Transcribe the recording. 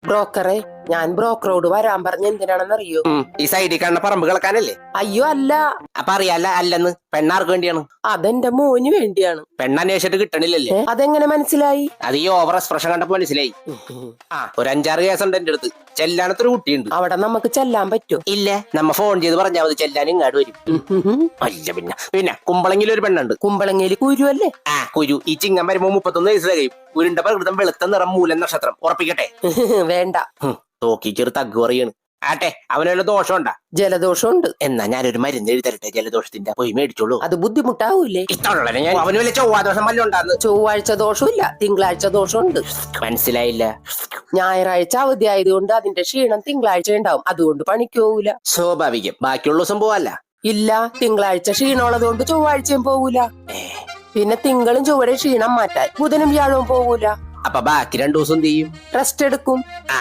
ബ്രോക്കറെ, ഞാൻ ബ്രോക്കറോട് വരാൻ പറഞ്ഞ എന്തിനാണെന്നറിയോ? ഈ സൈഡിൽ കാണുന്ന പറമ്പ് കളക്കാനല്ലേ? അയ്യോ അല്ല, അപ്പൊ അറിയാല്ല അല്ലെന്ന്. പെണ്ണാർക്ക് വേണ്ടിയാണ്? അതെന്റെ മോന് വേണ്ടിയാണ്. പെണ്ണന്വേഷിച്ചിട്ട് കിട്ടണില്ലല്ലേ? അതെങ്ങനെ മനസ്സിലായി? അത് ഈ ഓവർ എക്സ്പ്രഷൻ കണ്ടപ്പോ മനസ്സിലായി. ഒരു 5-6 കേസുണ്ട് എന്റെ അടുത്ത്. ചെല്ലാനത്തൊരു കുട്ടിയുണ്ട്. അവിടെ നമുക്ക് ചെല്ലാൻ പറ്റുമോ? ഇല്ല, നമ്മ ഫോൺ ചെയ്ത് പറഞ്ഞാൽ മതി, ചെല്ലാൻ ഇങ്ങാട് വരും. അല്ല പിന്നെ കുമ്പളങ്ങിൽ ഒരു പെണ്ണുണ്ട്. കുമ്പളങ്ങേലി കുരു അല്ലേ? കുരു. ഈ ചിങ്ങം വരുമ്പോ 31 വയസ്സ് കഴിയും. ഉരുണ്ട പ്രകൃതം, വെളുത്ത നിറം, മൂലം നക്ഷത്രം. ഉറപ്പിക്കട്ടെ? വേണ്ട. തോക്കി ചെറു തഗ് പറയാണ്. ആട്ടെ, അവനുള്ള ദോഷം ഉണ്ടാ? ജലദോഷമുണ്ട്. എന്നാ ഞാനൊരു മരുന്ന് എഴുതി തരട്ടെ ജലദോഷത്തിന്റെ? പോയി മേടിച്ചോളൂ. അത് ബുദ്ധിമുട്ടാവൂലേ? ഇഷ്ടമുള്ള ഞാൻ അവന് വല്ല ചൊവ്വാദോഷം വല്ല ഉണ്ടാന്ന്. ചൊവ്വാഴ്ച ദോഷമില്ല, തിങ്കളാഴ്ച ദോഷമുണ്ട്. മനസ്സിലായില്ല. ഞായറാഴ്ച അവധി ആയതുകൊണ്ട് അതിന്റെ ക്ഷീണം തിങ്കളാഴ്ച ഉണ്ടാവും. അതുകൊണ്ട് പണിക്ക് പോവൂല. സ്വാഭാവികം. ബാക്കിയുള്ള ദിവസം പോവല്ല. ഇല്ല, തിങ്കളാഴ്ച ക്ഷീണമുള്ളതുകൊണ്ട് ചൊവ്വാഴ്ചയും പോവൂല. പിന്നെ തിങ്കളും ചൊവ്വയുടെ ക്ഷീണം മാറ്റാൻ ബുധനും വ്യാഴവും പോവൂല. അപ്പൊ ബാക്കി 2 ദിവസം എന്ത് ചെയ്യും? റെസ്റ്റ് എടുക്കും.